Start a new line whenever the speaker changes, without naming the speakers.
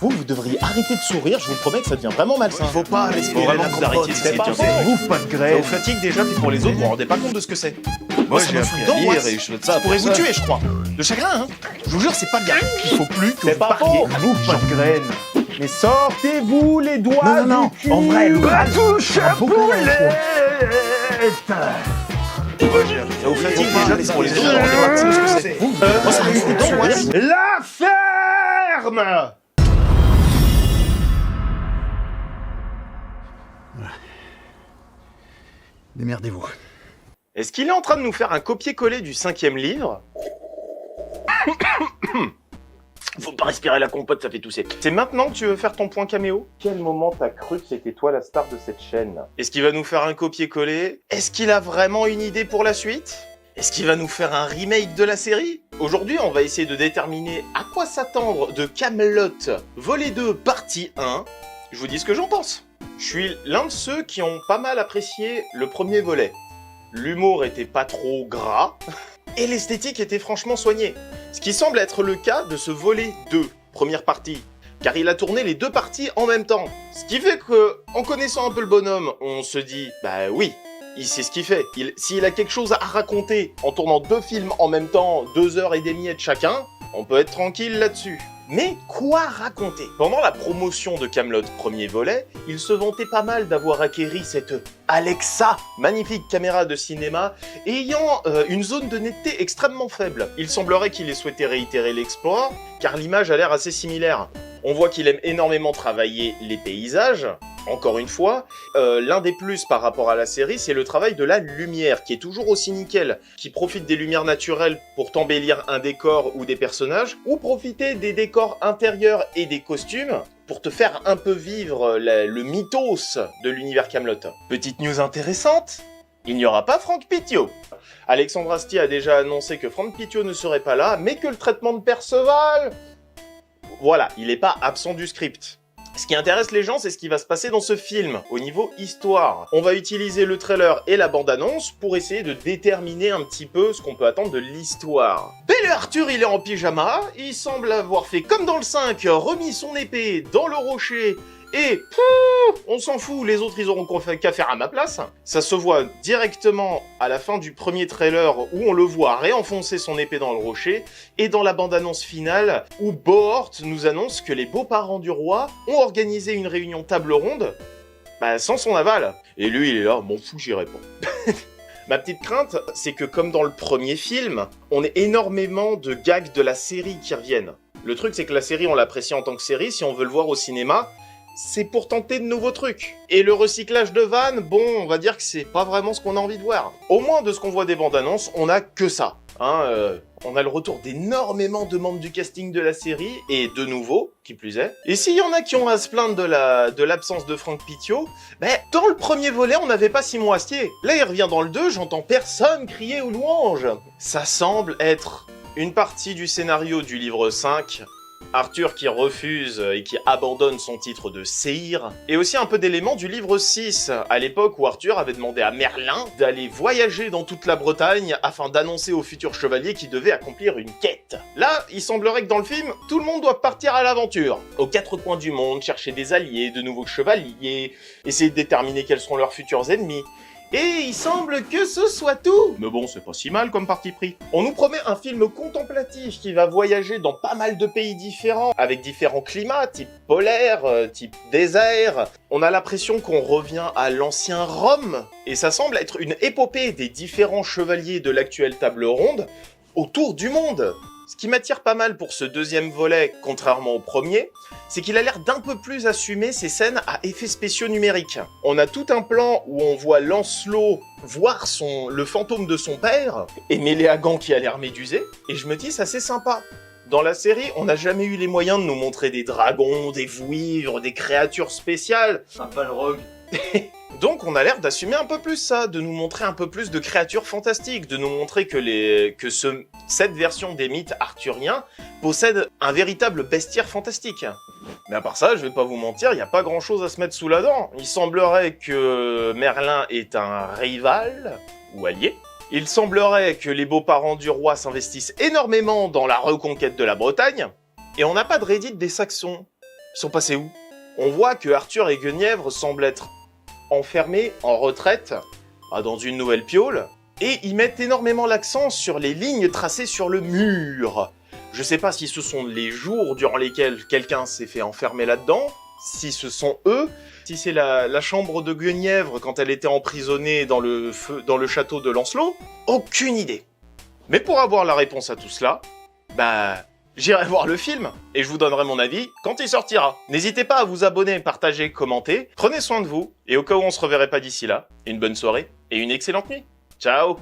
Vous devriez arrêter de sourire, je vous promets que ça devient vraiment malsain.
Faut pas respirer la compote,
c'est pas
tu
bon.
sais.
Bouffe pas de
Ça
graines.
vous fatigue déjà, puis pour les autres, vous vous rendez pas compte de ce que c'est.
Moi,
ça
j'ai
me
appris
fout
à lire
d'angoisse.
et je fais ça.
Ça pourrait vous tuer, je crois. De chagrin, hein. Je vous jure, c'est pas bien. Il faut plus que
C'est
vous
pas
parliez.
faux.
Bouffe pas de graines. Mais sortez-vous les doigts
Non,
du cul.
en vrai, le
touche à poulette.
Ça vous fatigue déjà, puis pour les autres, vous vous rendez pas compte de ce que c'est.
Moi, ça me fout d'angoisse.
La ferme. Démerdez-vous.
Est-ce qu'il est en train de nous faire un copier-coller du 5e livre? Faut pas respirer la compote, ça fait tousser. C'est maintenant que tu veux faire ton point caméo? Quel moment t'as cru que c'était toi la star de cette chaîne? Est-ce qu'il va nous faire un copier-coller? Est-ce qu'il a vraiment une idée pour la suite? Est-ce qu'il va nous faire un remake de la série? Aujourd'hui, on va essayer de déterminer à quoi s'attendre de Kaamelott volet 2 partie 1. Je vous dis ce que j'en pense. Je suis l'un de ceux qui ont pas mal apprécié le premier volet. L'humour était pas trop gras, et l'esthétique était franchement soignée. Ce qui semble être le cas de ce volet 2, première partie, car il a tourné les deux parties en même temps. Ce qui fait que, en connaissant un peu le bonhomme, on se dit, bah oui, il sait ce qu'il fait. S'il a quelque chose à raconter en tournant deux films en même temps, 2h30 de chacun, on peut être tranquille là-dessus. Mais quoi raconter? Pendant la promotion de Kaamelott premier volet, il se vantait pas mal d'avoir acquéri cette Alexa, magnifique caméra de cinéma, ayant une zone de netteté extrêmement faible. Il semblerait qu'il ait souhaité réitérer l'exploit, car l'image a l'air assez similaire. On voit qu'il aime énormément travailler les paysages. Encore une fois, l'un des plus par rapport à la série, c'est le travail de la lumière, qui est toujours aussi nickel, qui profite des lumières naturelles pour t'embellir un décor ou des personnages, ou profiter des décors intérieurs et des costumes pour te faire un peu vivre le mythos de l'univers Kaamelott. Petite news intéressante, il n'y aura pas Franck Pitio. Alexandre Astier a déjà annoncé que Franck Pitio ne serait pas là, mais que le traitement de Perceval... Voilà, il n'est pas absent du script. Ce qui intéresse les gens, c'est ce qui va se passer dans ce film, au niveau histoire. On va utiliser le trailer et la bande-annonce pour essayer de déterminer un petit peu ce qu'on peut attendre de l'histoire. Belle Arthur, il est en pyjama, il semble avoir fait comme dans le 5, remis son épée dans le rocher, et on s'en fout, les autres ils auront qu'à faire à ma place. Ça se voit directement à la fin du premier trailer où on le voit réenfoncer son épée dans le rocher, et dans la bande-annonce finale où Bohort nous annonce que les beaux-parents du roi ont organisé une réunion table ronde, sans son aval. Et lui il est là, m'en fous, j'irai pas. Ma petite crainte, c'est que comme dans le premier film, on ait énormément de gags de la série qui reviennent. Le truc c'est que la série on l'apprécie en tant que série, si on veut le voir au cinéma, c'est pour tenter de nouveaux trucs. Et le recyclage de vannes, bon, on va dire que c'est pas vraiment ce qu'on a envie de voir. Au moins, de ce qu'on voit des bandes annonces, on a que ça. On a le retour d'énormément de membres du casting de la série, et de nouveaux, qui plus est. Et s'il y en a qui ont à se plaindre de l'absence de Franck Pitio, dans le premier volet, on n'avait pas Simon Astier. Là, il revient dans le 2, j'entends personne crier aux louanges. Ça semble être une partie du scénario du livre 5, Arthur qui refuse et qui abandonne son titre de séhir, et aussi un peu d'éléments du livre 6, à l'époque où Arthur avait demandé à Merlin d'aller voyager dans toute la Bretagne afin d'annoncer au futur chevalier qu'il devait accomplir une quête. Là, il semblerait que dans le film, tout le monde doit partir à l'aventure, aux quatre coins du monde, chercher des alliés, de nouveaux chevaliers, essayer de déterminer quels seront leurs futurs ennemis. Et il semble que ce soit tout. Mais bon, c'est pas si mal comme parti pris. On nous promet un film contemplatif qui va voyager dans pas mal de pays différents, avec différents climats, type polaire, type désert. On a l'impression qu'on revient à l'ancien Rome, et ça semble être une épopée des différents chevaliers de l'actuelle table ronde autour du monde. Ce qui m'attire pas mal pour ce deuxième volet, contrairement au premier, c'est qu'il a l'air d'un peu plus assumer ces scènes à effets spéciaux numériques. On a tout un plan où on voit Lancelot voir le fantôme de son père, et Méléagant qui a l'air médusé, et je me dis c'est assez sympa. Dans la série, on n'a jamais eu les moyens de nous montrer des dragons, des vouivres, des créatures spéciales.
Un Balrog.
Donc on a l'air d'assumer un peu plus ça, de nous montrer un peu plus de créatures fantastiques, de nous montrer que cette version des mythes arthuriens possède un véritable bestiaire fantastique. Mais à part ça, je vais pas vous mentir, il n'y a pas grand chose à se mettre sous la dent. Il semblerait que Merlin est un rival, ou allié. Il semblerait que les beaux-parents du roi s'investissent énormément dans la reconquête de la Bretagne. Et on n'a pas de Reddit des Saxons. Ils sont passés où? On voit que Arthur et Guenièvre semblent être enfermés, en retraite, dans une nouvelle piole, et ils mettent énormément l'accent sur les lignes tracées sur le mur. Je sais pas si ce sont les jours durant lesquels quelqu'un s'est fait enfermer là-dedans, si ce sont eux, si c'est la chambre de Guenièvre quand elle était emprisonnée dans le château de Lancelot, aucune idée. Mais pour avoir la réponse à tout cela, j'irai voir le film et je vous donnerai mon avis quand il sortira. N'hésitez pas à vous abonner, partager, commenter. Prenez soin de vous et au cas où on se reverrait pas d'ici là, une bonne soirée et une excellente nuit. Ciao!